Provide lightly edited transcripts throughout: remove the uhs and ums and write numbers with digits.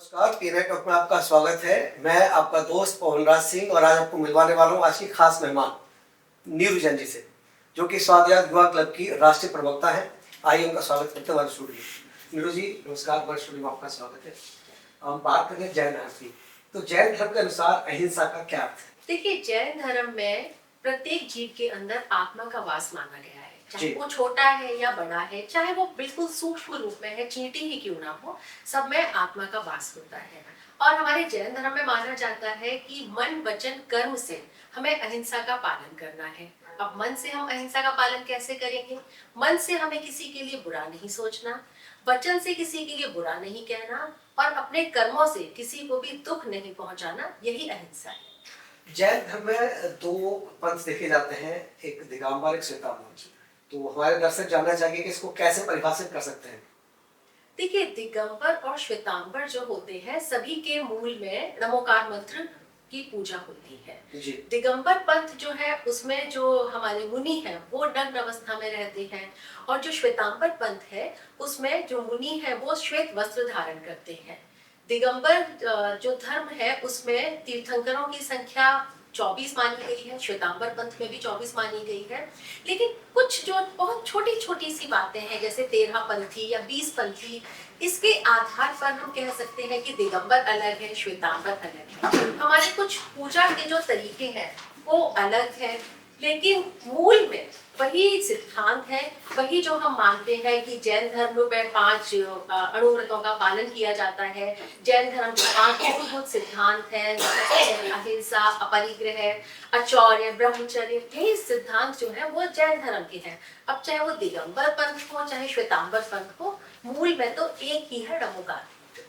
नमस्कार, पीने टॉक में आपका स्वागत है। मैं आपका दोस्त पवनराज सिंह और आज आपको मिलवाने वाला हूँ आज की खास मेहमान नीरू जैन जी से, जो कि स्वादिष्ट युवा क्लब की राष्ट्रीय प्रवक्ता है। आइए उनका स्वागत करते हैं हमारे स्टूडियो में। नीरू जी नमस्कार, हमारे स्टूडियो में आपका स्वागत है। हम बात करें जैन धर्म की, तो जैन धर्म के अनुसार अहिंसा का क्या अर्थ है? देखिए, जैन धर्म में प्रत्येक जीव के अंदर आत्मा का वास माना गया है, चाहे जी। वो छोटा है या बड़ा है, चाहे वो बिल्कुल सूक्ष्म रूप में है, चींटी ही क्यों ना हो, सब में आत्मा का वास होता है। और हमारे जैन धर्म में माना जाता है कि मन वचन कर्म से हमें अहिंसा का पालन करना है। अब मन से हम अहिंसा का पालन कैसे करेंगे? मन से हमें किसी के लिए बुरा नहीं सोचना, वचन से किसी के लिए बुरा नहीं कहना और अपने कर्मों से किसी को भी दुख नहीं पहुंचाना, यही अहिंसा है। जैन धर्म में दो पंथ देखे जाते हैं, एक दिगंबर एक श्वेतांबर। तो हमारे दर्शक जानना चाहिए कि इसको कैसे परिभाषित कर सकते हैं? देखिए, दिगंबर और श्वेतांबर जो होते हैं, सभी के मूल में नमोकार मंत्र की पूजा होती है। जी। दिगंबर पंथ जो है उसमें जो हमारे मुनि हैं वो नग्न अवस्था में रहते हैं, और जो श्वेतांबर पंथ है उसमें जो मुनि है वो श्वेत वस्त्र धारण करते हैं। दिगंबर जो धर्म है उसमें तीर्थंकरों की संख्या 24 मानी गई है, श्वेतांबर पंथ में भी 24 मानी गई है। लेकिन कुछ जो बहुत छोटी छोटी सी बातें हैं, जैसे 13 पंथी या 20 पंथी, इसके आधार पर हम कह सकते हैं कि दिगंबर अलग है, श्वेतांबर अलग है। हमारे कुछ पूजा के जो तरीके हैं वो अलग है, लेकिन मूल में वही सिद्धांत है, वही जो हम मानते हैं कि जैन धर्म में 5 अणुव्रतों का पालन किया जाता है। जैन धर्म के 5 मूलभूत सिद्धांत हैं, अहिंसा, अपरिग्रह, आचौर्य, ब्रह्मचर्य। यही सिद्धांत जो है वो जैन धर्म के हैं। अब चाहे वो दिगंबर पंथ हो चाहे श्वेतांबर पंथ हो, मूल में तो एक ही है, नमोकार।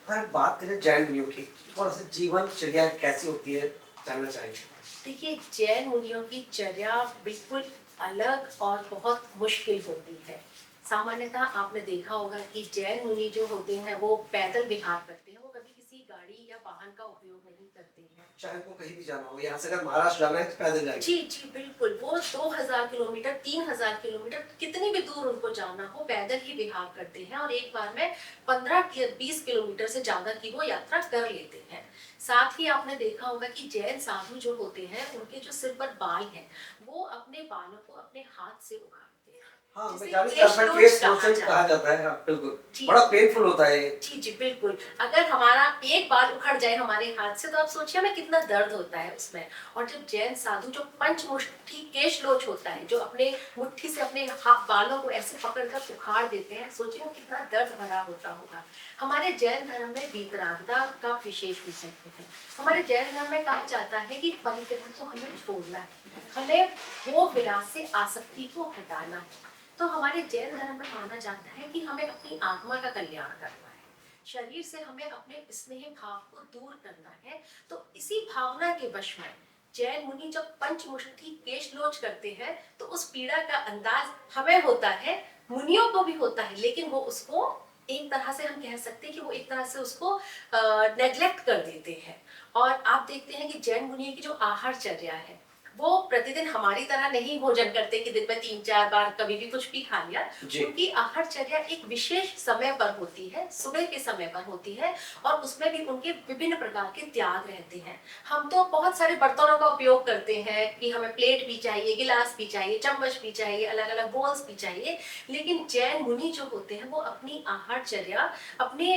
अगर बात करें जैन मुनियों की, थोड़ा सा जीवनचर्या कैसी होती है जानना चाहेंगे। देखिए, जैन मुनियों की चर्या बिल्कुल अलग और बहुत मुश्किल होती है। सामान्यतः आपने देखा होगा कि जैन मुनि जो होते हैं वो पैदल विहार करते हैं, वो कभी किसी गाड़ी या वाहन का उपयोग नहीं करते हैं। चाहे उनको कहीं भी जाना हो, यहाँ से अगर महाराष्ट्र जाना है तो पैदल जाएंगे। जी जी बिल्कुल, वो 2000 किलोमीटर 3000 किलोमीटर कितनी भी दूर उनको जाना हो पैदल ही विहार करते हैं, और एक बार में 15-20 किलोमीटर से ज्यादा की वो यात्रा कर लेते हैं। साथ ही आपने देखा होगा कि जैन साधु जो होते हैं उनके जो सिर पर बाल हैं वो अपने बालों को अपने हाथ से उखाड़ते हैं। हाँ, मैं जिसे जानना केश चाहता हूँ, लोच केश कहा लोचन जाता कहा है। जाता है। हाँ, बिल्कुल। जी। बड़ा पेनफुल होता है ये। जी जी बिल्कुल, अगर हमारा एक बाल उखड़ जाए हमारे हाथ से तो आप सोचिए हमें कितना दर्द होता है उसमें। और जब जैन साधु जो पंचमुष्टि केश लोच होता है, जो अपने मुट्ठी से अपने हाथ बालों को ऐसे पकड़कर उखाड़ देते हैं, सोचिए कितना दर्द भरा होता होगा। हमारे जैन धर्म में वीतरागता का विशेष महत्व है। हमारे जैन धर्म में कहा जाता है कि परिग्रह को हमें छोड़ना है, हमें वो विलास से आसक्ति को हटाना है। तो हमारे जैन धर्म में माना जाता है कि हमें अपनी आत्मा का कल्याण करना है, शरीर से हमें अपने स्नेह भाव को दूर करना है। तो इसी भावना के वश में जैन मुनि जब पंचमुष्टि केश लोच करते हैं तो उस पीड़ा का अंदाज हमें होता है, मुनियों को भी होता है, लेकिन वो उसको एक तरह से हम कह सकते हैं कि वो एक तरह से उसको नेग्लेक्ट कर देते हैं। और आप देखते हैं कि जैन मुनियों की जो आहारचर्या है वो प्रतिदिन हमारी तरह नहीं भोजन करते कि दिन में 3-4 बार कभी भी कुछ भी खा लिया। उनकी आहारचर्या एक विशेष समय पर होती है, सुबह के समय पर होती है, और उसमें भी उनके विभिन्न प्रकार के त्याग रहते हैं। हम तो बहुत सारे बर्तनों का उपयोग करते हैं कि हमें प्लेट भी चाहिए, गिलास भी चाहिए, चम्मच भी चाहिए, अलग अलग बोल्स भी चाहिए, लेकिन जैन मुनि जो होते हैं वो अपनी आहारचर्या अपने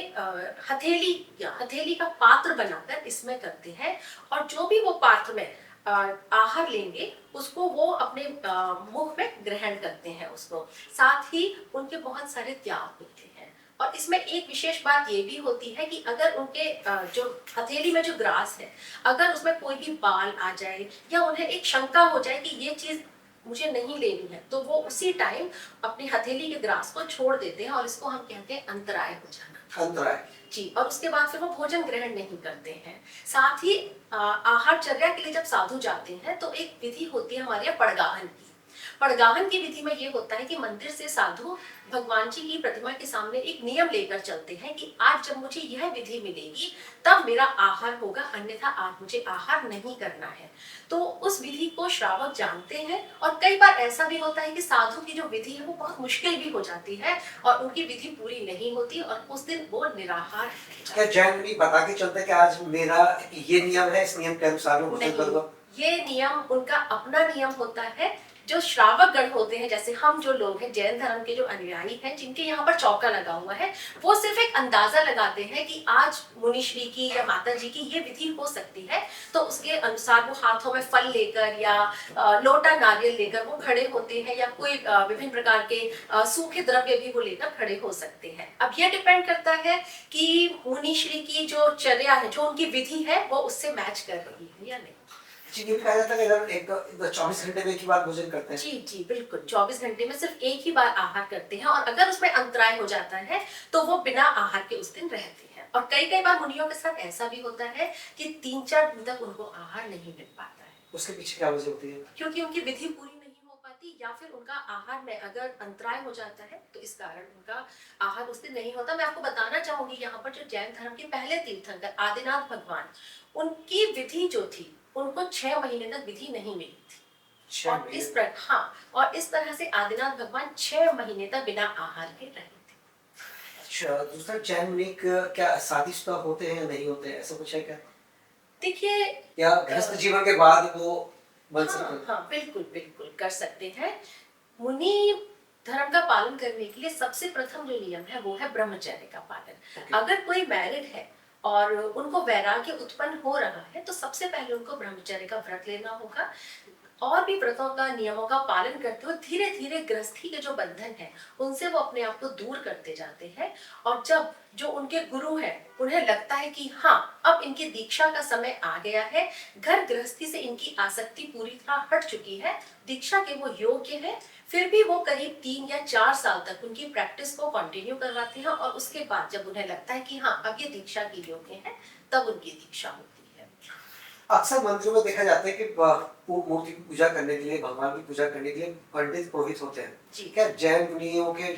हथेली का पात्र बनाकर इसमें करते हैं, और जो भी वो पात्र में आहार लेंगे उसको वो अपने मुख में ग्रहण करते हैं उसको। साथ ही उनके बहुत सारे त्याग होते हैं, और इसमें एक विशेष बात ये भी होती है कि अगर उनके जो हथेली में जो ग्रास है, अगर उसमें कोई भी बाल आ जाए या उन्हें एक शंका हो जाए कि ये चीज मुझे नहीं लेनी है, तो वो उसी टाइम अपनी हथेली के ग्रास को छोड़ देते हैं, और इसको हम कहते हैं अंतराय हो जाना। अंतराय। जी, और उसके बाद फिर वो भोजन ग्रहण नहीं करते हैं। साथ ही आहारचर्या के लिए जब साधु जाते हैं तो एक विधि होती है हमारे यहाँ पड़गाहन की। पड़गाहन की विधि में ये होता है कि मंदिर से साधु भगवान जी की प्रतिमा के सामने एक नियम लेकर चलते हैं कि आज जब मुझे यह विधि मिलेगी तब मेरा आहार होगा, अन्यथा आज मुझे आहार नहीं करना है। तो उस विधि को श्रावक जानते हैं और कई बार ऐसा भी होता है कि साधु की जो विधि है वो बहुत मुश्किल भी हो जाती है और उनकी विधि पूरी नहीं होती और उस दिन वो निराहार रह क्या जाते जैन मुनि बता के चलते हैं कि आज मेरा ये नियम है, इस नियम के अनुसार मैं भोजन नहीं, करूंगा? ये नियम उनका अपना नियम होता है। जो श्रावक गण होते हैं, जैसे हम जो लोग हैं जैन धर्म के जो अनुयायी हैं जिनके यहाँ पर चौका लगा हुआ है, वो सिर्फ एक अंदाजा लगाते हैं कि आज मुनिश्री की या माता जी की ये विधि हो सकती है, तो उसके अनुसार वो हाथों में फल लेकर या लोटा नारियल लेकर वो खड़े होते हैं या कोई विभिन्न प्रकार के सूखे द्रव्य भी वो लेकर खड़े हो सकते हैं। अब ये डिपेंड करता है कि मुनिश्री की जो चर्या है, जो उनकी विधि है, वो उससे मैच कर रही है या नहीं। जी, ये भी कहा जाता है कि अगर एक 24 घंटे में एक ही बार भोजन करते हैं। जी जी बिल्कुल, 24 घंटे में सिर्फ एक ही बार आहार करते हैं और अगर उसमें अंतराय हो जाता है तो वो बिना आहार के उस दिन रहते हैं। और कई कई बार मुनियों के साथ ऐसा भी होता है कि 3-4 दिन तक उनको आहार नहीं मिल पाता है। उसके पीछे क्या वजह होती है? क्योंकि उनकी विधि पूरी नहीं हो पाती या फिर उनका आहार में अगर अंतराय हो जाता है तो इस कारण उनका आहार उस दिन नहीं होता। मैं आपको बताना चाहूंगी यहाँ पर जो जैन धर्म के पहले तीर्थंकर आदिनाथ भगवान, उनकी विधि जो थी उनको 6 महीने तक विधि नहीं मिली थी और इस तरह से आदिनाथ भगवान 6 महीने तक बिना आहार के रहे थे। अच्छा, दूसरा जैन मुनि क्या शादीशुदा होते हैं या नहीं होते हैं, ऐसा कुछ है क्या? देखिए, या गृहस्थ जीवन के बाद वो बन सकते हैं? हाँ बिल्कुल बिल्कुल कर सकते हैं। मुनि धर्म का पालन करने के लिए सबसे प्रथम जो नियम है वो है ब्रह्मचर्य का पालन। अगर कोई मैरिड है और उनको वैराग्य उत्पन्न हो रहा है तो सबसे पहले उनको ब्रह्मचर्य का व्रत लेना होगा और भी व्रतों का नियमों का पालन करते हुए धीरे धीरे गृहस्थी के जो बंधन है उनसे वो अपने आप को दूर करते जाते हैं। और जब जो उनके गुरु हैं उन्हें लगता है कि हाँ अब इनकी दीक्षा का समय आ गया है, घर गृहस्थी से इनकी आसक्ति पूरी तरह हट चुकी है, दीक्षा के वो योग्य है, फिर भी वो करीब 3 या 4 साल तक उनकी प्रैक्टिस को कंटिन्यू करवाते हैं और उसके बाद जब उन्हें लगता है कि हाँ अब ये दीक्षा के योग्य है तब उनकी दीक्षा होती है। अक्सर मंदिरों में देखा जाता है कि मूर्ति की पूजा करने के लिए, भगवान की पूजा करने के लिए पंडित पुरोहित होते हैं। जी। क्या जैन मुनियों के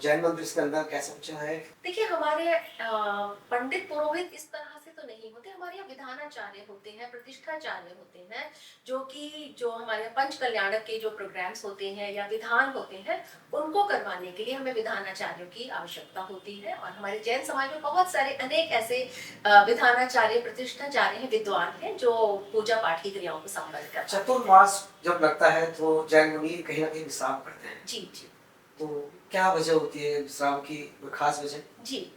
जैन मंदिर के अंदर कैसा कुछ है? देखिए, हमारे पंडित पुरोहित इस तरह से तो नहीं होते, हमारे यहाँ विधानाचार्य होते हैं, प्रतिष्ठाचार्य होते हैं, जो हमारे पंच कल्याणक के जो प्रोग्राम्स होते हैं या विधान होते हैं उनको करवाने के लिए हमें विधानाचार्यों की आवश्यकता होती है। और हमारे जैन समाज में बहुत सारे अनेक ऐसे विधानाचार्य प्रतिष्ठाचार्य हैं, विद्वान हैं जो पूजा पाठ की क्रियाओं को संपन्न करते हैं। चतुर्मास जब लगता है तो जैन मुनि कहीं ना कहीं विश्राम करते हैं। जी जी। तो क्या वजह होती है विश्राम की, खास वजह? जी,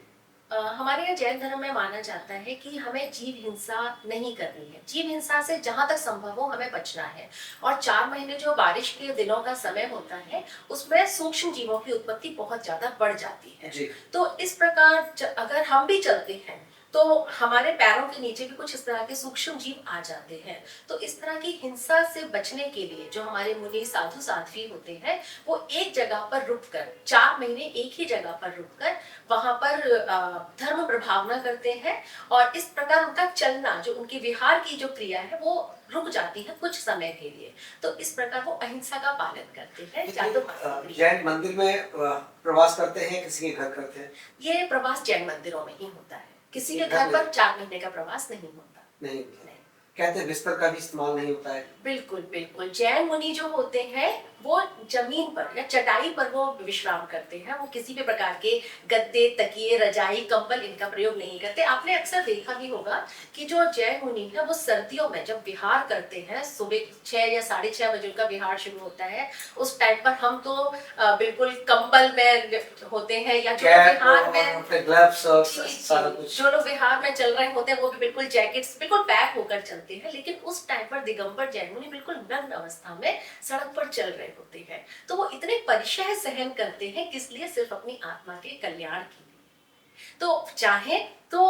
हमारे यहाँ जैन धर्म में माना जाता है कि हमें जीव हिंसा नहीं करनी है, जीव हिंसा से जहां तक संभव हो हमें बचना है। और 4 महीने जो बारिश के दिनों का समय होता है उसमें सूक्ष्म जीवों की उत्पत्ति बहुत ज्यादा बढ़ जाती है जी। तो इस प्रकार अगर हम भी चलते हैं तो हमारे पैरों के नीचे भी कुछ इस तरह के सूक्ष्म जीव आ जाते हैं। तो इस तरह की हिंसा से बचने के लिए जो हमारे मुनि साधु साध्वी होते हैं वो एक जगह पर रुककर 4 महीने एक ही जगह पर रुककर वहां पर धर्म प्रभावना करते हैं और इस प्रकार उनका चलना, जो उनकी विहार की जो क्रिया है वो रुक जाती है कुछ समय के लिए। तो इस प्रकार वो अहिंसा का पालन करते हैं। जैन मंदिर में प्रवास करते हैं, किसी के घर करते हैं? ये प्रवास जैन मंदिरों में ही होता है, किसी के घर पर 4 महीने का प्रवास नहीं होता। नहीं, कहते हैं बिस्तर का भी इस्तेमाल नहीं होता है। बिल्कुल बिल्कुल, जैन मुनि जो होते हैं वो जमीन पर या चटाई पर वो विश्राम करते हैं, वो किसी भी प्रकार के गद्दे, तकिए, रजाई, कंबल इनका प्रयोग नहीं करते। आपने अक्सर देखा भी होगा कि जो जैन मुनि है वो सर्दियों में जब विहार करते हैं, सुबह 6 या 6:30 बजे उनका विहार शुरू होता है, उस टाइम पर हम तो बिल्कुल कंबल में होते हैं या जो विहार में ग्लव्स और सारा कुछ, जो लोग विहार में चल रहे होते हैं वो भी बिल्कुल जैकेट्स बिल्कुल पैक होकर चलते हैं। लेकिन उस टाइम पर दिगंबर जैन मुनि बिल्कुल नग्न अवस्था में सड़क पर चल रहे होते हैं। तो वो इतने परिशह सहन करते हैं, किस लिए? सिर्फ अपनी आत्मा के कल्याण के लिए। तो चाहे तो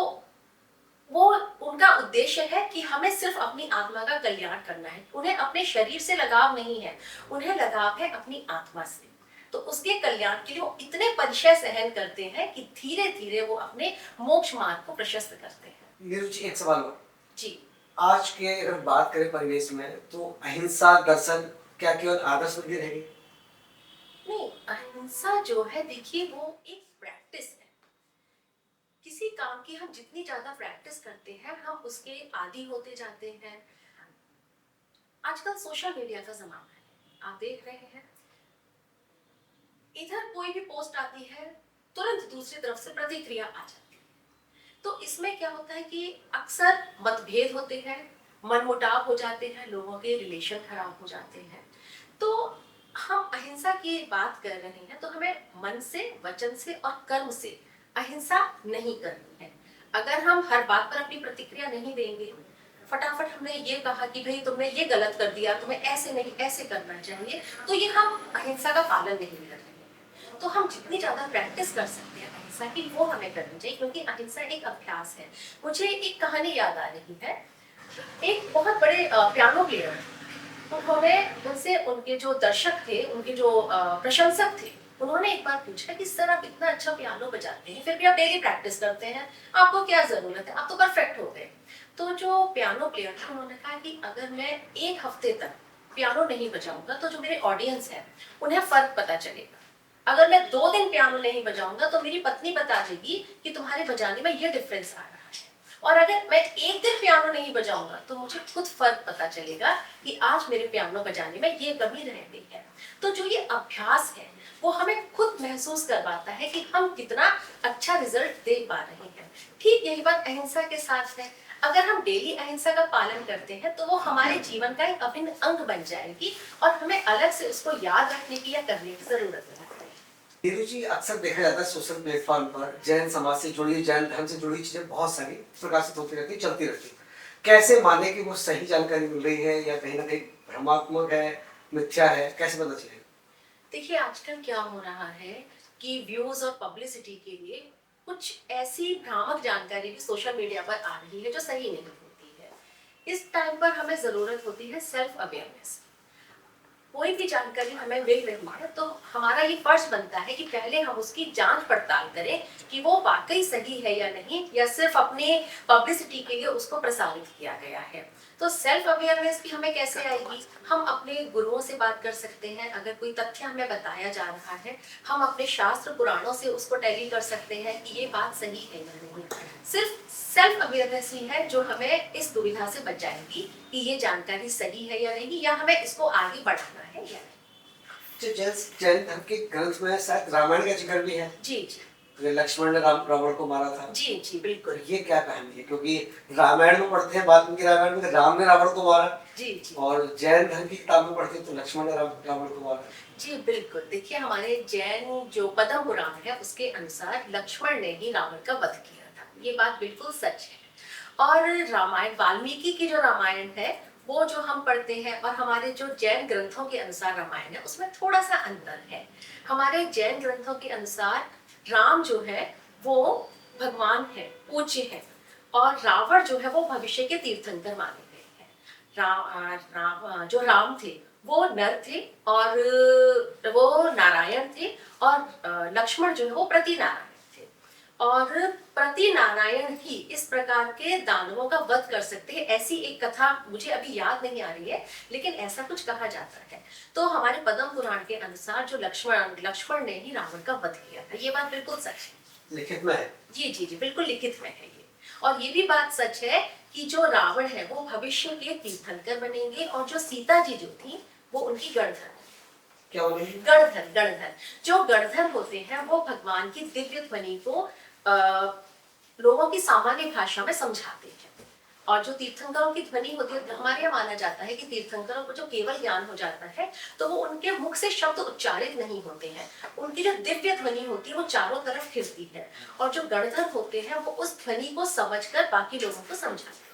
वो उनका उद्देश्य है कि हमें सिर्फ अपनी आत्मा का कल्याण करना है, उन्हें अपने शरीर से लगाव नहीं है, उन्हें लगाव है अपनी आत्मा से। तो उसके कल्याण के लिए वो इतने परिशय सहन करते हैं कि धीरे धीरे वो अपने मोक्ष मार्ग को प्रशस्त करते हैं। नीरू जी, एक सवाल हो जी। आज के अगर बात करें परिवेश में तो अहिंसा दर्शन क्या केवल आदर्श बन के रह गई? नहीं, अहिंसा जो है देखिए वो एक प्रैक्टिस है। किसी काम की हम जितनी ज्यादा प्रैक्टिस करते हैं हम उसके आदी होते जाते हैं। आजकल सोशल मीडिया का जमाना है, आप देख रहे हैं इधर कोई भी पोस्ट आती है तुरंत दूसरी तरफ से प्रतिक्रिया आ जाती है। तो इसमें क्या होता है कि अक्सर मतभेद होते हैं, मनमुटाव हो जाते हैं, लोगों के रिलेशन खराब हो जाते हैं। तो हम अहिंसा की बात कर रहे हैं तो हमें मन से, वचन से और कर्म से अहिंसा नहीं करनी है। अगर हम हर बात पर अपनी प्रतिक्रिया नहीं देंगे, फटाफट हमने ये कहा कि भाई तुमने ये गलत कर दिया, तुम्हें ऐसे नहीं ऐसे करना चाहिए, तो ये हम अहिंसा का पालन नहीं कर रहे हैं। तो हम जितनी ज्यादा प्रैक्टिस कर सकते हैं अहिंसा की वो हमें करनी चाहिए, क्योंकि अहिंसा एक अभ्यास है। मुझे एक कहानी याद आ रही है। एक बहुत बड़े पियानो प्लेयर, उन्होंने उनसे, उनके जो दर्शक थे, उनके जो प्रशंसक थे, उन्होंने एक बार पूछा कि सर आप इतना अच्छा पियानो बजाते हैं, फिर भी आप डेली प्रैक्टिस करते हैं, आपको क्या जरूरत है, आप तो परफेक्ट हो गए। तो जो पियानो प्लेयर था उन्होंने कहा कि अगर मैं एक हफ्ते तक पियानो नहीं बजाऊंगा तो जो मेरे ऑडियंस है उन्हें फर्क पता चलेगा। अगर मैं 2 दिन पियानो नहीं बजाऊंगा तो मेरी पत्नी बता देगी कि तुम्हारे बजाने में ये डिफरेंस आ रहा है। और अगर मैं एक दिन पियानो नहीं बजाऊंगा तो मुझे खुद फर्क पता चलेगा कि आज मेरे पियानो बजाने में ये कमी रह गई है। तो जो ये अभ्यास है वो हमें खुद महसूस करवाता है कि हम कितना अच्छा रिजल्ट दे पा रहे हैं। ठीक यही बात अहिंसा के साथ है। अगर हम डेली अहिंसा का पालन करते हैं तो वो हमारे जीवन का एक अभिन्न अंग बन जाएगी और हमें अलग से उसको याद रखने की या करने की जरूरत नहीं है। नीरू जी, अक्सर देखा जाता है सोशल प्लेटफॉर्म पर जैन समाज से जुड़ी, जैन धर्म से जुड़ी चीजें बहुत सारी प्रकाशित होती रहती, चलती रहती। कैसे माने कि वो सही जानकारी मिल रही है या कहीं ना कहीं भ्रमात्मक है, मिथ्या है, कैसे पता चलेगा? देखिए आजकल क्या हो रहा है कि व्यूज और पब्लिसिटी के लिए कुछ ऐसी भ्रामक जानकारी भी सोशल मीडिया पर आ रही है जो सही नहीं होती है। इस टाइम पर हमें जरूरत होती है सेल्फ अवेयरनेस। कोई भी जानकारी हमें मिल रही है तो हमारा ये फर्ज बनता है कि पहले हम उसकी जांच पड़ताल करें कि वो वाकई सही है या नहीं, या सिर्फ अपने पब्लिसिटी के लिए उसको प्रसारित किया गया है। तो सेल्फ अवेयरनेस भी हमें कैसे आएगी? हम अपने गुरुओं से बात कर सकते हैं। अगर कोई तथ्य हमें बताया जा रहा है, हम अपने शास्त्र पुराणों से उसको टैली कर सकते हैं कि ये बात सही है या नहीं। सिर्फ सेल्फ अवेयरनेस ही है जो हमें इस दुविधा से बचाएगी कि ये जानकारी सही है या नहीं, या हमें इसको आगे बढ़ाना है या नहीं। जैन धर्म के ग्रंथ में शायद रामायण का जिक्र भी है। जी जी लक्ष्मण ने रावण को मारा था। जी जी बिल्कुल। ये क्या कहानी है? क्योंकि रामायण में पढ़ते हैं, वाल्मीकि रामायण में राम ने रावण को मारा, जी जी और जैन धर्म की किताब में पढ़ते हैं तो लक्ष्मण ने रावण को मारा। जी बिल्कुल। देखिए हमारे जैन जो पद्म पुराण है उसके अनुसार लक्ष्मण ने ही रावण का वध किया था, ये बात बिल्कुल सच है। और रामायण, वाल्मीकि की जो रामायण है वो जो हम पढ़ते हैं और हमारे जो जैन ग्रंथों के अनुसार रामायण है उसमें थोड़ा सा अंतर है। हमारे जैन ग्रंथों के अनुसार राम जो है वो भगवान है, पूज्य है, और रावण जो है वो भविष्य के तीर्थंकर माने गए हैं। जो राम थे वो नर थे और वो नारायण थे, और लक्ष्मण जो है वो प्रति नारायण थे। और प्रति नारायण ही इस प्रकार के दानवों का वध कर सकते हैं, ऐसी एक कथा मुझे अभी याद नहीं आ रही है, लेकिन ऐसा कुछ कहा जाता है। तो हमारे पद्म पुराण के अनुसार जो लक्ष्मण ने ही रावण का वध किया था, ये बात बिल्कुल सच है। लिखित में है? जी जी जी बिल्कुल लिखित में है ये। और ये भी बात सच है कि जो रावण है वो भविष्य के तीर्थंकर बनेंगे, और जो सीता जी जो थी वो उनकी गणधर। क्या बनेंगे? गणधर। गणधर जो गणधर होते हैं वो भगवान की दिव्य ध्वनि को लोगों की सामान्य भाषा में समझाते हैं। और जो तीर्थंकरों की ध्वनि होती है, हमारे यहाँ माना जाता है कि तीर्थंकरों को जो केवल ज्ञान हो जाता है तो वो उनके मुख से शब्द उच्चारित नहीं होते हैं, उनकी जो दिव्य ध्वनि होती है वो चारों तरफ फिरती है, और जो गणधर होते हैं वो उस ध्वनि को समझकर बाकी लोगों को समझाते हैं।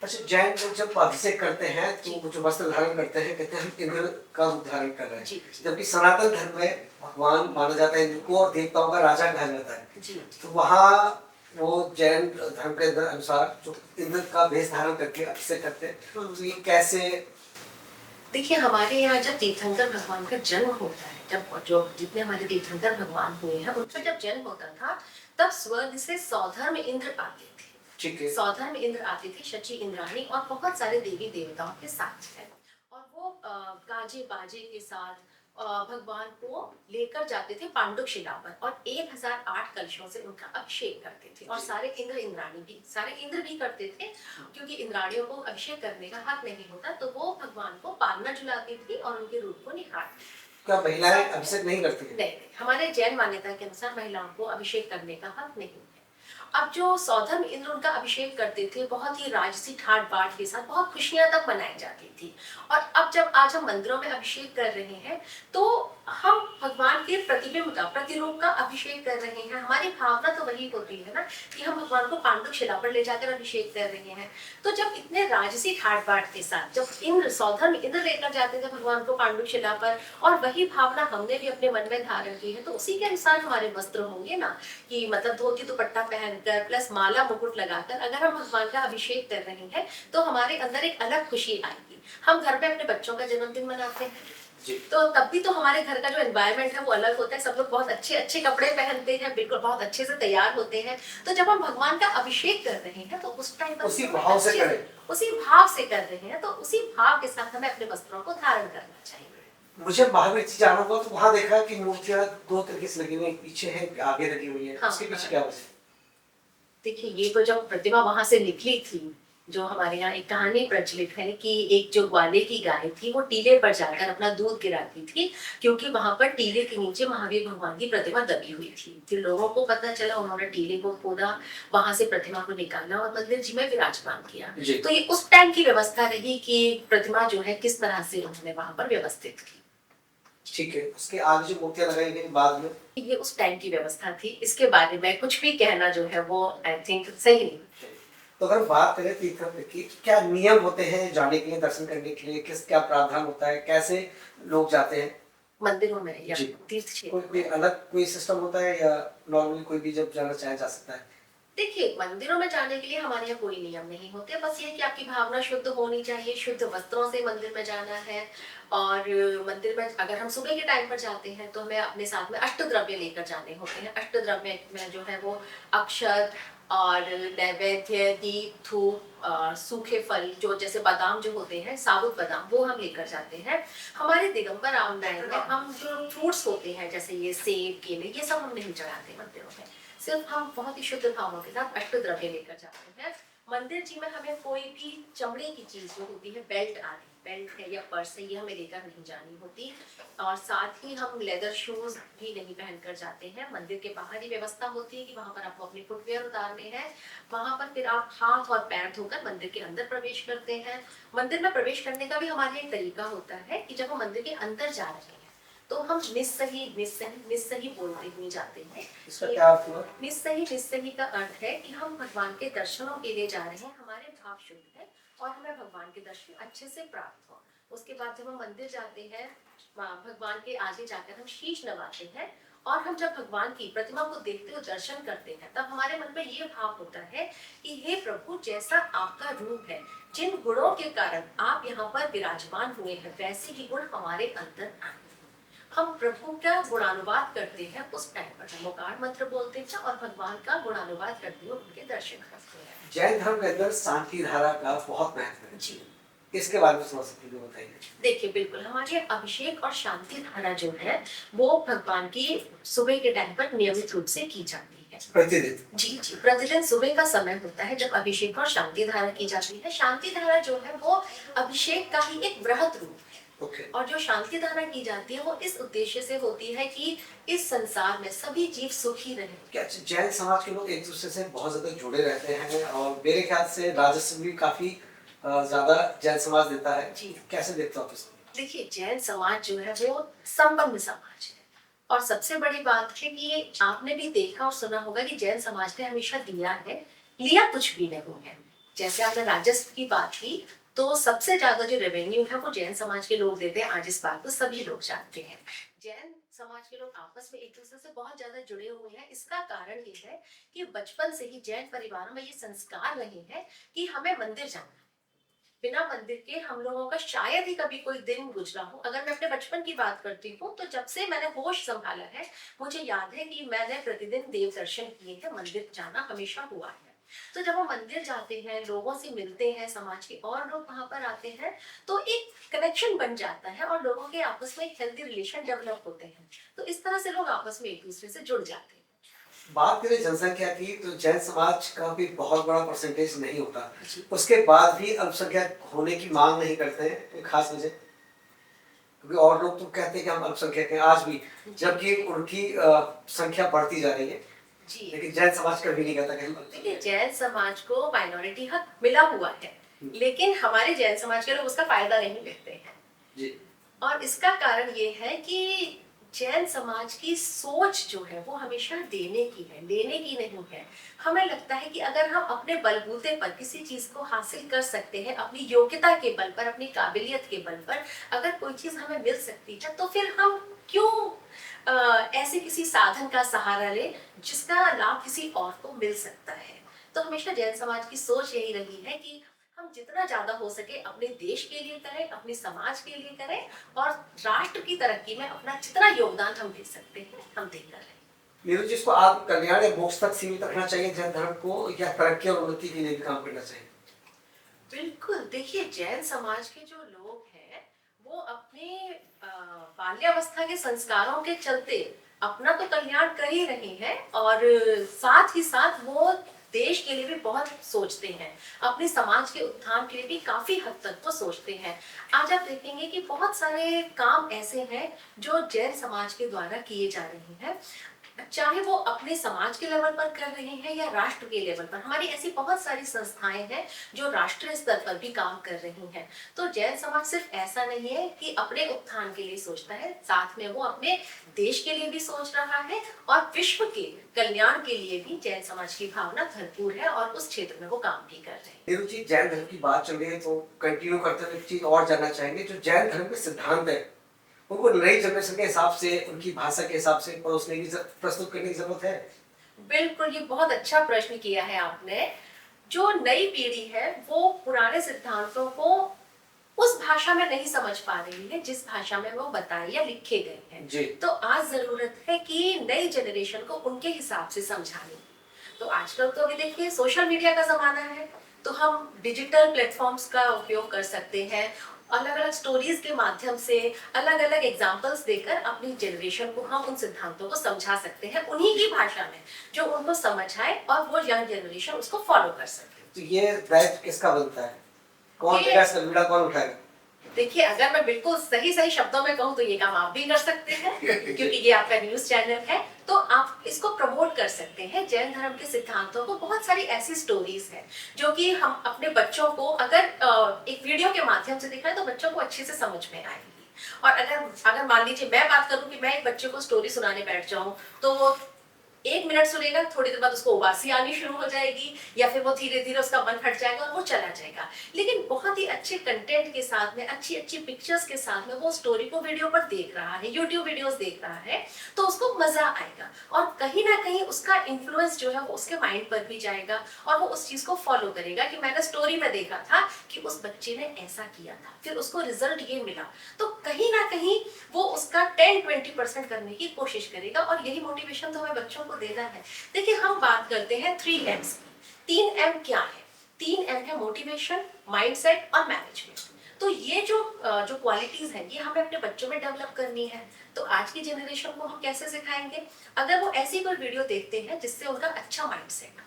अच्छा, जैन लोग जब अभिषेक करते हैं तो वो जो वस्त्र धारण करते हैं कहते हैं हम इंद्र का रूप धारण कर रहे हैं, जबकि सनातन धर्म में भगवान माना जाता है इंद्र को और देवताओं का राजा कहा जाता है। तो वहाँ वो जैन धर्म के अनुसार जो इंद्र का वेश धारण करके अभिषेक करते हैं, तो ये कैसे? देखिए हमारे यहाँ जब तीर्थंकर भगवान का जन्म होता है, जब जो जितने हमारे तीर्थंकर भगवान हुए हैं उनका जब जन्म होता था तब स्वर्ग से सौधर्म इंद्र आते थे। ठीक है। सौधर्म इंद्र आते थे, शची इंद्राणी और बहुत सारे देवी देवताओं के साथ है। और वो गाजे बाजे के साथ भगवान को लेकर जाते थे पांडुक शिला पर और 1008 कलशों से उनका अभिषेक करते थे और सारे इंद्र इंद्राणी भी, सारे इंद्र भी करते थे, क्योंकि इंद्राणियों को अभिषेक करने का हक नहीं होता, तो वो भगवान को पालना झुलाती थी और उनके रूप को निखारती थी। क्या महिलाएं अभिषेक नहीं करती हैं? नहीं, हमारे जैन मान्यता के अनुसार महिलाओं को अभिषेक करने का हक नहीं है। अब जो सौधर्म इंद्र उनका अभिषेक करते थे, बहुत ही राजसी ठाट बाट के साथ बहुत खुशियां तक मनाई जाती थी। और अब जब आज हम मंदिरों में अभिषेक कर रहे हैं, तो हम भगवान के प्रतिबिंब का, प्रतिरूप का अभिषेक कर रहे हैं। हमारी भावना तो वही होती है ना कि हम भगवान को पांडुक शिला पर ले जाकर अभिषेक कर रहे हैं। तो जब इतने राजसी ठाट बाट के साथ जब इंद्र, सौधर्म इंद्र लेकर जाते थे भगवान को पांडुक शिला पर, और वही भावना हमने भी अपने मन में धारण की है, तो उसी के अनुसार हमारे वस्त्र होंगे ना, कि मतलब धोती दुपट्टा पहनकर प्लस माला मुकुट लगाकर अगर हम भगवान का अभिषेक कर रहे हैं, तो हमारे अंदर एक अलग खुशी आएगी। हम घर में अपने बच्चों का जन्मदिन मनाते हैं, तो तब भी तो हमारे घर का जो एनवायरनमेंट है वो अलग होता है, सब लोग बहुत अच्छे अच्छे कपड़े पहनते हैं, बिल्कुल बहुत अच्छे से तैयार होते हैं। तो जब हम भगवान का अभिषेक कर रहे हैं, तो उस टाइम पर उसी भाव से करें, उसी भाव से कर रहे हैं, तो उसी भाव के साथ हमें अपने वस्त्रों को धारण करना चाहिए। मुझे महावीर जी जाना हुआ, तो वहाँ देखा कि मूर्तियां दो तरीके से लगी हुई हैं, पीछे है, आगे लगी हुई है। हाँ, उसके पीछे क्या वजह है? देखिए, ये तो जब प्रतिमा वहां से निकली थी, जो हमारे यहाँ एक कहानी प्रचलित है कि एक जो ग्वाले की गाय थी वो टीले पर जाकर अपना दूध गिराती थी, क्योंकि वहां पर टीले के नीचे महावीर भगवान की प्रतिमा दबी हुई थी। फिर लोगों को पता चला, उन्होंने टीले को खोदा, वहां से प्रतिमा को निकाला और मंदिर जी में विराजमान किया। तो ये उस टाइम की व्यवस्था रही कि प्रतिमा जो है किस तरह से उन्होंने वहां पर व्यवस्थित की। ठीक है, उसके आगे जो मूर्तियां लगाई गई बाद में, ये उस टाइम की व्यवस्था थी, इसके बारे में कुछ भी कहना जो है वो आई थिंक सही नहीं। तो अगर बात करें तीर्थ की, क्या नियम होते हैं जाने के लिए, दर्शन करने के लिए, किस क्या प्रावधान होता है, कैसे लोग जाते हैं मंदिरों में या तीर्थ क्षेत्र? कोई अलग कोई सिस्टम होता है या नॉर्मली कोई भी जब जाना चाहे जा सकता है? देखिए, मंदिरों में जाने के लिए हमारे यहाँ कोई नियम नहीं होते, बस ये कि आपकी भावना शुद्ध होनी चाहिए, शुद्ध वस्त्रों से मंदिर में जाना है। और मंदिर में अगर हम सुबह के टाइम पर जाते हैं, तो हमें अपने साथ में अष्टद्रव्य लेकर जाने होते हैं। अष्टद्रव्य में जो है वो अक्षत और नैवेद्य, दीप, धूप, सूखे फल, जो जैसे बादाम जो होते हैं, साबुत बादाम, वो हम लेकर जाते हैं। हमारे दिगंबर रामदायन में हम जो फ्रूट्स होते हैं, जैसे ये सेब, केले, ये सब हम नहीं चढ़ाते मंदिरों में। सिर्फ हम बहुत ही शुद्ध भावों के साथ अष्टद्रव्य लेकर जाते हैं। मंदिर जी में हमें कोई भी चमड़े की चीज जो होती है, बेल्ट आदि, बेल्ट है या पर्स है, ये हमें लेकर नहीं जानी होती। और साथ ही हम लेदर शूज भी नहीं पहनकर जाते हैं। मंदिर के बाहर ही व्यवस्था होती है कि वहां पर आपको अपने फुटवेयर उतारने हैं। वहां पर फिर आप हाथ और पैर धोकर मंदिर के अंदर प्रवेश करते हैं। मंदिर में प्रवेश करने का भी हमारे एक तरीका होता है कि जब हम मंदिर के अंदर जा रहे हैं, तो हम निस्सही निस्सही निस्सही बोलते हुए जाते हैं। इसका क्या अर्थ हुआ? निस्सही निस्सही का अर्थ है कि हम भगवान के दर्शनों के लिए जा रहे हैं, हमारे भाव शुद्ध है और हमें भगवान के दर्शन अच्छे से प्राप्त हो। उसके बाद जब हम मंदिर जाते हैं, भगवान के आगे जाकर हम शीश नवाते हैं, और हम जब भगवान की प्रतिमा को देखते हुए दर्शन करते हैं, तब हमारे मन में ये भाव होता है कि हे प्रभु, जैसा आपका रूप है, जिन गुणों के कारण आप यहाँ पर विराजमान हुए हैं, वैसे ही गुण हमारे अंदर आए। हम प्रभु का गुणानुवाद करते हैं। उस टाइम पर हम ओकार मंत्र बोलते हैं और भगवान का गुणानुवाद करते हुए उनके दर्शन करते हैं। जैन धर्म के अंदर शांति धारा का बहुत महत्व है जी, इसके बारे में थोड़ा सा बताइए। देखिए, बिल्कुल, हमारे अभिषेक और शांति धारा जो है वो भगवान की सुबह के टाइम पर नियमित रूप से की जाती है। प्रतिदिन? जी जी, प्रतिदिन सुबह का समय होता है जब अभिषेक और शांति धारा की जाती है। शांति धारा जो है वो अभिषेक का ही एक वृहत रूप है। और जो शांति धारा की जाती है वो इस उद्देश्य से होती है कि इस संसार में सभी जीव सुखी रहे। क्या जैन समाज के लोग एक दूसरे से बहुत ज्यादा जुड़े रहते हैं, और मेरे ख्याल से राजस्व भी काफी ज्यादा जैन समाज देता है जी, कैसे देखते हो आप इसको? देखिए, जैन समाज जो है वो संपन्न समाज है, और सबसे बड़ी बात है कि आपने भी देखा और सुना होगा कि जैन समाज ने हमेशा दिया है, लिया कुछ भी नहीं है। जैसे आपने राजस्व की बात की, तो सबसे ज्यादा जो रेवेन्यू है वो जैन समाज के लोग देते हैं। आज इस बात को सभी लोग जानते हैं। जैन समाज के लोग आपस में एक दूसरे से बहुत ज्यादा जुड़े हुए हैं। इसका कारण ये है कि बचपन से ही जैन परिवारों में ये संस्कार रहे हैं कि हमें मंदिर जाना है। बिना मंदिर के हम लोगों का शायद ही कभी कोई दिन गुजरा हो। अगर मैं अपने बचपन की बात करती हूँ, तो जब से मैंने होश संभाला है, मुझे याद है कि मैंने प्रतिदिन देव दर्शन किए हैं, मंदिर जाना हमेशा हुआ है। तो जब हम मंदिर जाते हैं, लोगों से मिलते हैं, समाज के और लोग वहां पर आते हैं, तो एक कनेक्शन बन जाता है और लोगों के आपस में एक हेल्दी रिलेशन डेवलप होते हैं। तो इस तरह से लोग आपस में एक दूसरे से जुड़ जाते हैं। बात करें जनसंख्या की तो जैन समाज का भी बहुत बड़ा परसेंटेज नहीं होता, जी। उसके बाद भी अल्पसंख्यक होने की मांग नहीं करते हैं, कोई खास वजह? क्योंकि और लोग तो कहते हैं कि हम अल्पसंख्यक हैं आज भी, जबकि उनकी संख्या बढ़ती जा रही है, जी। लेकिन जैन समाज कभी नहीं कहता कि हम देखिए, अल्पसंख्यक जैन समाज को माइनॉरिटी हक मिला हुआ है, लेकिन हमारे जैन समाज के लोग उसका फायदा नहीं लेते हैं। हैं। जी। और इसका कारण ये है कि जैन समाज की सोच जो है वो हमेशा देने की है, लेने की नहीं है। हमें लगता है कि अगर हम अपने बलबूते पर किसी चीज को हासिल कर सकते हैं, अपनी योग्यता के बल पर, अपनी काबिलियत के बल पर अगर कोई चीज हमें मिल सकती है, तो फिर हम क्यों ऐसे किसी साधन का सहारा ले जिसका लाभ किसी और को मिल सकता है। तो हमेशा जैन समाज की सोच यही रही है कि हम जितना ज्यादा हो सके अपने देश के लिए करें, अपने समाज के लिए करें, और राष्ट्र की तरक्की में अपना जितना योगदान हम दे सकते हैं हम देकर रहें। नीरू जी, इसको आत्म कल्याण या मोक्ष तक सीमित रखना चाहिए जैन धर्म को, या तरक्की और उन्नति के लिए भी काम करना चाहिए? बिल्कुल, देखिए, जैन समाज के जो लोग हैं वो अपने बाल्यावस्था के संस्कारों के चलते अपना तो कल्याण कर ही रहे हैं, और साथ ही साथ वो देश के लिए भी बहुत सोचते हैं, अपने समाज के उत्थान के लिए भी काफी हद तक वो सोचते हैं। आज आप देखेंगे कि बहुत सारे काम ऐसे हैं जो जैन समाज के द्वारा किए जा रहे हैं, चाहे वो अपने समाज के लेवल पर कर रहे हैं या राष्ट्र के लेवल पर। हमारी ऐसी बहुत सारी संस्थाएं हैं जो राष्ट्रीय स्तर पर भी काम कर रही हैं। तो जैन समाज सिर्फ ऐसा नहीं है कि अपने उत्थान के लिए सोचता है, साथ में वो अपने देश के लिए भी सोच रहा है, और विश्व के कल्याण के लिए भी जैन समाज की भावना भरपूर है, और उस क्षेत्र में वो काम भी कर रहे हैं। नीरू जी, जैन धर्म की बात चल रही है तो कंटिन्यू करते हुए एक चीज और जानना चाहेंगे, जो जैन धर्म के सिद्धांत है उनको नई जनरेशन के हिसाब से, उनकी भाषा के हिसाब से परोसने की प्रस्तुत करने की जरूरत है? बिल्कुल, ये बहुत अच्छा प्रश्न किया है आपने। जो नई पीढ़ी है वो पुराने सिद्धांतों को उस भाषा में नहीं समझ पा रही है जिस भाषा में वो बताए या लिखे गए हैं। जी। तो आज जरूरत है कि नई जनरेशन को उनके हिसाब से समझाने की। तो आजकल तो अभी देखिए सोशल मीडिया का जमाना है, तो हम डिजिटल प्लेटफॉर्म्स का उपयोग कर सकते हैं, अलग अलग स्टोरीज के माध्यम से अलग अलग एग्जाम्पल्स देकर अपनी जनरेशन को हम उन सिद्धांतों को समझा सकते हैं उन्हीं की भाषा में, जो उनको समझ आए और वो यंग जनरेशन उसको फॉलो कर सके। तो ये दायित्व किसका बनता है? कौन ये- लेगा इसका बीड़ा, कौन उठाएगा? देखिए, अगर मैं बिल्कुल सही सही शब्दों में कहूँ तो ये काम आप भी कर सकते हैं क्योंकि ये आपका न्यूज चैनल है, तो आप इसको प्रमोट कर सकते हैं। जैन धर्म के सिद्धांतों को, बहुत सारी ऐसी स्टोरीज हैं जो कि हम अपने बच्चों को अगर एक वीडियो के माध्यम से दिखाएं तो बच्चों को अच्छे से समझ में आएगी। और अगर मान लीजिए मैं बात करूं कि मैं एक बच्चे को स्टोरी सुनाने बैठ जाऊं, तो वो 1 मिनट सुनेगा, थोड़ी देर बाद उसको उबासी आनी शुरू हो जाएगी, या फिर वो धीरे धीरे उसका मन हट जाएगा और वो चला जाएगा। लेकिन बहुत ही अच्छे कंटेंट के साथ में, अच्छी अच्छी पिक्चर्स के साथ में वो स्टोरी को वीडियो पर देख रहा है, यूट्यूब वीडियोस देख रहा है, तो उसको मजा आएगा, और कहीं ना कहीं उसका इन्फ्लुएंस जो है वो उसके माइंड पर भी जाएगा, और वो उस चीज को फॉलो करेगा कि मैंने स्टोरी में देखा था कि उस बच्चे ने ऐसा किया था, फिर उसको रिजल्ट ये मिला। तो कहीं ना कहीं वो उसका 10-20% करने की कोशिश करेगा, और यही मोटिवेशन तो हमें बच्चों को देना है। देखिए, हम बात करते हैं 3 M's की। 3M क्या है? 3M है मोटिवेशन, माइंडसेट और मैनेजमेंट। तो ये जो क्वालिटीज हैं ये हमें अपने बच्चों में डेवलप करनी है। तो आज की जनरेशन को हम कैसे सिखाएंगे? अगर वो ऐसी कोई वीडियो देखते हैं जिससे उनका अच्छा माइंडसेट हो,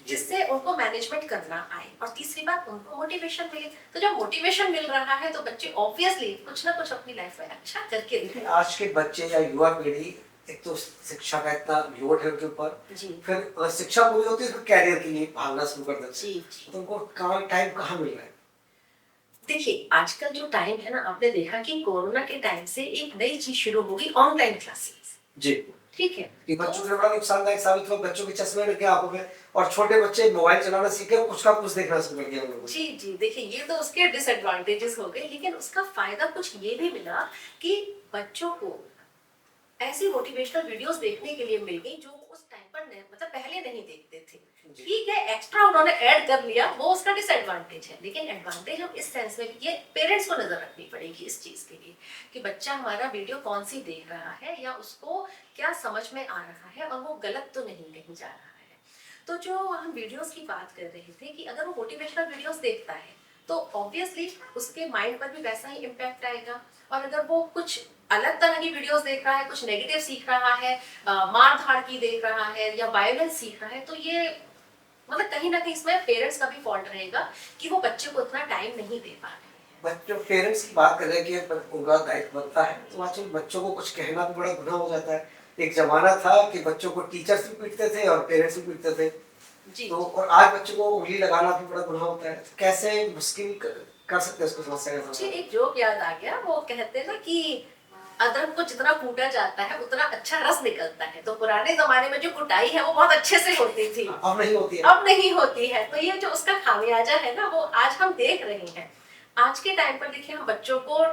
जिससे उनको मैनेजमेंट करना आए, और तीसरी बात उनको मोटिवेशन मिले। तो जब मोटिवेशन मिल रहा है तो बच्चे ऑब्वियसली कुछ ना कुछ अपनी लाइफ में अच्छा करके दिखाएंगे। आज के बच्चे या युवा पीढ़ी, एक तो शिक्षा का इतना लोड है उनके ऊपर, जी फिर शिक्षा पूरी होती है फिर कैरियर के लिए भागना शुरू कर देते हैं। जी। तो उनको काम टाइम कहाँ मिल रहा है? देखिए, आजकल जो टाइम है ना, आपने देखा कि कोरोना के टाइम से एक नई चीज शुरू होगी, ऑनलाइन क्लासेस। जी। ठीक है, कि बच्चों के लिए बड़ा नुकसानदायक साबित हुआ, बच्चों के चश्मे लग गए आंखों में, और छोटे बच्चे मोबाइल चलाना सीखे और कुछ का कुछ देखना शुरू कर दिया उन लोगों ने। जी जी। देखिए, ये तो उसके डिसएडवांटेजेस हो गए, लेकिन उसका फायदा कुछ ये भी मिला कि बच्चों को ऐसी मोटिवेशनल वीडियोस देखने के लिए मिल गई जो उस टाइम पर मतलब पहले नहीं देखते थे। जी। ठीक है, एक्स्ट्रा उन्होंने ऐड कर लिया, वो उसका डिसएडवांटेज है, लेकिन एडवांटेज हम इस सेंस में ये पेरेंट्स को नजर रखनी पड़ेगी इस चीज के लिए कि बच्चा हमारा वीडियो कौन सी देख रहा है, या उसको क्या समझ में आ रहा है, और वो गलत तो नहीं कहीं जा रहा है। तो जो हम वीडियोस की बात कर रहे थे कि अगर वो मोटिवेशनल वीडियोस देखता है तो ऑब्वियसली उसके माइंड पर भी वैसा ही इम्पैक्ट आएगा। और अगर वो कुछ अलग तरह की वीडियोस देख रहा है, कुछ नेगेटिव सीख रहा है, मार धाड़ की देख रहा है या वायलेंस सीख रहा है, तो ये मतलब कहीं ना कहीं इसमें पेरेंट्स का भी फॉल्ट रहेगा कि वो बच्चे को उतना टाइम नहीं दे पा रहे हैं। बच्चों पेरेंट्स की बात कर रहे हैं कि उनका दायित्व बनता है, तो आजकल बच्चों को कुछ कहना भी बड़ा गुनाह हो जाता है। एक जमाना था कि बच्चों को टीचर्स भी पीटते थे और पेरेंट्स भी पीटते थे, जी तो और आज बच्चों को उंगली लगाना भी बड़ा गुनाह होता है। तो कैसे मुश्किल कर सकते हैं उसको समस्या का जी, समाधान? एक जोक याद आ गया। वो कहते हैं ना कि अदरक को जितना कूटा जाता है उतना अच्छा रस निकलता है। तो पुराने जमाने में जो कुटाई है वो बहुत अच्छे से होती थी, अब नहीं होती है। अब नहीं होती है। तो ये जो उसका खामियाजा है ना, वो आज हम देख रहे हैं। आज के टाइम पर देखिए, हम बच्चों को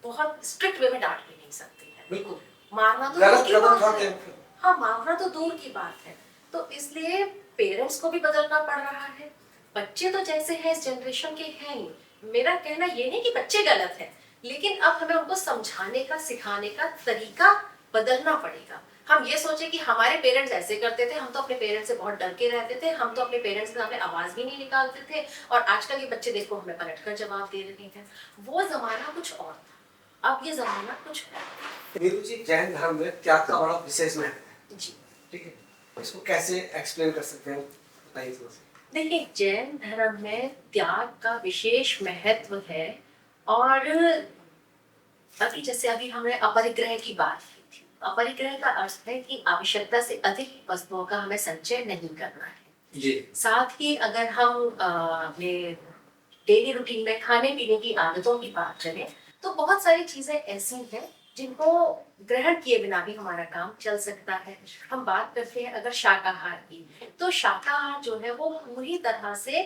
बहुत स्ट्रिक्ट वे में डांट भी नहीं सकते हैं। बिल्कुल मारना तो दूर गलत की कदम बात उठाते है। हैं। हाँ, मारना तो दूर की बात है। तो इसलिए पेरेंट्स को भी बदलना पड़ रहा है। बच्चे तो जैसे हैं इस जनरेशन के हैं ही। मेरा कहना ये नहीं कि बच्चे गलत हैं, लेकिन अब हमें उनको समझाने का, सिखाने का तरीका बदलना पड़ेगा। हम ये सोचे कि हमारे पेरेंट्स ऐसे करते थे, हम तो अपने पेरेंट्स से बहुत डर के रहते थे, हम तो अपने पेरेंट्स के सामने आवाज भी नहीं निकालते थे, और आजकल के बच्चे देखो हमें पलटकर जवाब दे रहे हैं। वो जमाना कुछ और था, अब ये जमाना कुछ और है। नीरू जी, जैन धर्म में त्याग का बड़ा विशेष महत्व है, जी ठीक है? इसको कैसे एक्सप्लेन कर सकते हैं, बताइए थोड़ा सा। देखिए, जैन धर्म में त्याग का विशेष महत्व है। और अभी जैसे अभी हमने अपरिग्रह की बात की थी। अपरिग्रह का अर्थ है कि आवश्यकता से अधिक वस्तुओं का हमें संचय नहीं करना है। जी। साथ ही अगर हम अपने डेली रूटीन में खाने पीने की आदतों की बात करें, तो बहुत सारी चीजें ऐसी हैं जिनको ग्रहण किए बिना भी हमारा काम चल सकता है। हम बात करते हैं अगर शाकाहार की, तो शाकाहार जो है वो पूरी तरह से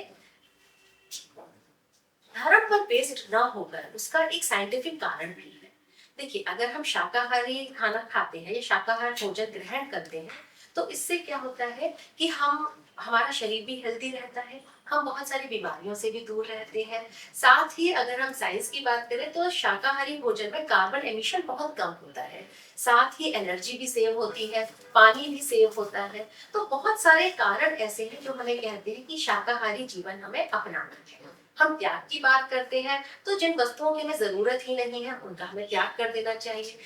धर्म पर बेस्ड ना होकर उसका एक साइंटिफिक कारण भी है। देखिए, अगर हम शाकाहारी खाना खाते हैं या शाकाहार भोजन ग्रहण करते हैं, तो इससे क्या होता है कि हमारा शरीर भी हेल्दी रहता है, हम बहुत सारी बीमारियों से भी दूर रहते हैं। साथ ही अगर हम साइंस की बात करें तो शाकाहारी भोजन में कार्बन एमिशन बहुत कम होता है। साथ ही एनर्जी भी सेव होती है, पानी भी सेव होता है। तो बहुत सारे कारण ऐसे हैं जो हमें कहते हैं कि शाकाहारी जीवन हमें अपनाना है। हम त्याग की बात करते हैं, तो जिन वस्तुओं की हमें जरूरत ही नहीं है उनका हमें त्याग कर देना चाहिए।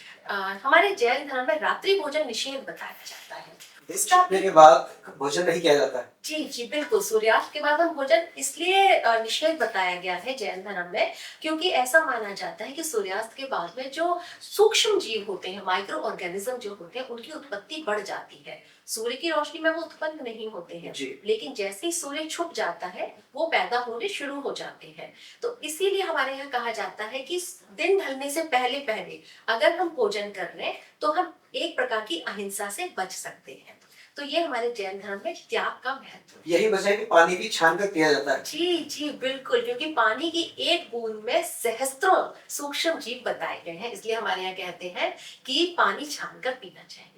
हमारे जैन धर्म में रात्रि भोजन निषेध बताया जाता है। इसका छूटने के बाद भोजन नहीं किया जाता है। जी जी बिल्कुल, सूर्यास्त के बाद हम भोजन इसलिए निषेध बताया गया है जैन धर्म में, क्योंकि ऐसा माना जाता है कि सूर्यास्त के बाद में जो सूक्ष्म जीव होते हैं, माइक्रो ऑर्गेनिज्म जो होते हैं, उनकी उत्पत्ति बढ़ जाती है। सूर्य की रोशनी में वो उत्पन्न नहीं होते हैं, जी। लेकिन जैसे ही सूर्य छुप जाता है वो पैदा होने शुरू हो जाते हैं। तो इसीलिए हमारे यहाँ कहा जाता है कि दिन ढलने से पहले पहले अगर हम भोजन कर रहे हैं तो हम एक प्रकार की अहिंसा से बच सकते हैं। तो ये हमारे जैन धर्म में त्याग का महत्व है। यही वजह है कि पानी भी छान कर पिया जाता है। जी जी बिल्कुल, क्योंकि पानी की एक बूंद में सहस्त्रों सूक्ष्म जीव बताए गए हैं, इसलिए हमारे यहाँ कहते हैं कि पानी छान कर पीना चाहिए।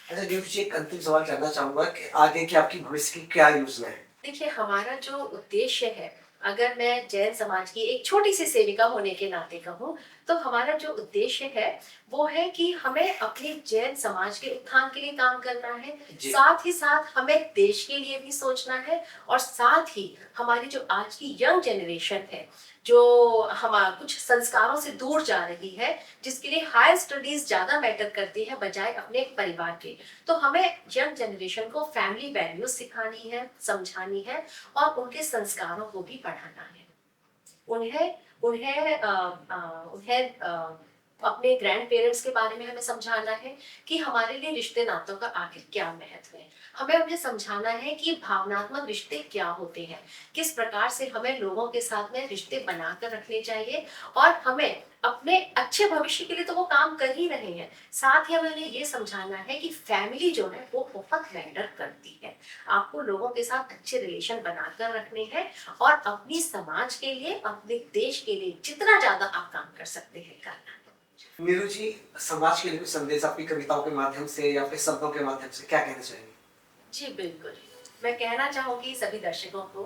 अच्छा नीरू जी, एक अंतिम सवाल करना चाहूंगा कि आगे की आपकी भविष्य की क्या योजना है? देखिए, हमारा जो उद्देश्य है, अगर मैं जैन समाज की एक छोटी सी सेविका होने के नाते कहूँ, तो हमारा जो उद्देश्य है वो है कि हमें अपने जैन समाज के उत्थान के लिए काम करना है। जी। साथ ही साथ हमें देश के लिए भी सोचना है, और साथ ही हमारी जो आज की यंग जनरेशन है, जो हमारा कुछ संस्कारों से दूर जा रही है, जिसके लिए हायर स्टडीज ज्यादा मैटर करती है बजाय अपने परिवार के, तो हमें यंग जनरेशन को फैमिली वैल्यूज सिखानी है, समझानी है, और उनके संस्कारों को भी बढ़ाना है। उन्हें उन्हें अपने ग्रैंड पेरेंट्स के बारे में हमें समझाना है कि हमारे लिए रिश्ते नातों का आखिर क्या महत्व है। हमें उन्हें समझाना है कि भावनात्मक रिश्ते क्या होते हैं, किस प्रकार से हमें लोगों के साथ में रिश्ते बनाकर रखने चाहिए, और हमें अपने अच्छे भविष्य के लिए तो वो काम कर ही रहे हैं, साथ ही हमें उन्हें ये समझाना है कि फैमिली जो है वो बहुत मैटर करती है। आपको लोगों के साथ अच्छे रिलेशन बनाकर रखने हैं, और अपनी समाज के लिए, अपने देश के लिए जितना ज्यादा आप काम कर सकते हैं करना है। नीरू जी, समाज के लिए कुछ संदेश आपकी कविताओं के माध्यम से या फिर शब्दों के माध्यम से क्या कहना चाहेंगे? जी बिल्कुल, मैं कहना चाहूंगी सभी दर्शकों को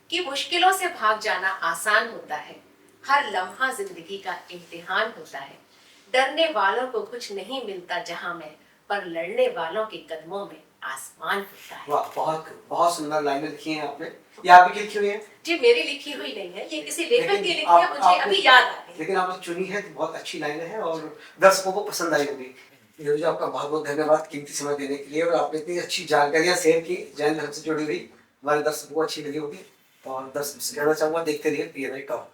कि मुश्किलों से भाग जाना आसान होता है, हर लम्हा जिंदगी का इम्तिहान होता है। डरने वालों को कुछ नहीं मिलता जहां में, पर लड़ने वालों के कदमों में आसमान होता है। वाह, बहुत बहुत सुंदर लाइनें लिखी हैं आपने। ये आपकी लिखी हुई है? जी मेरी लिखी हुई नहीं है, ये किसी लेखक लेकिन की लिखी आप- है, मुझे आपने- अभी याद आ गई। लेकिन आपने चुनी है तो बहुत अच्छी लाइनें हैं और दर्शकों को पसंद आई होगी। नीरू जी, आपका बहुत बहुत धन्यवाद कीमती समय देने के लिए, और आपने इतनी अच्छी जानकारियां शेयर की जैन धर्म से जुड़ी हुई, हमारे दर्शकों को अच्छी लगी होगी। और दर्शक से कहना चाहूंगा, देखते रहिए PNI टॉप।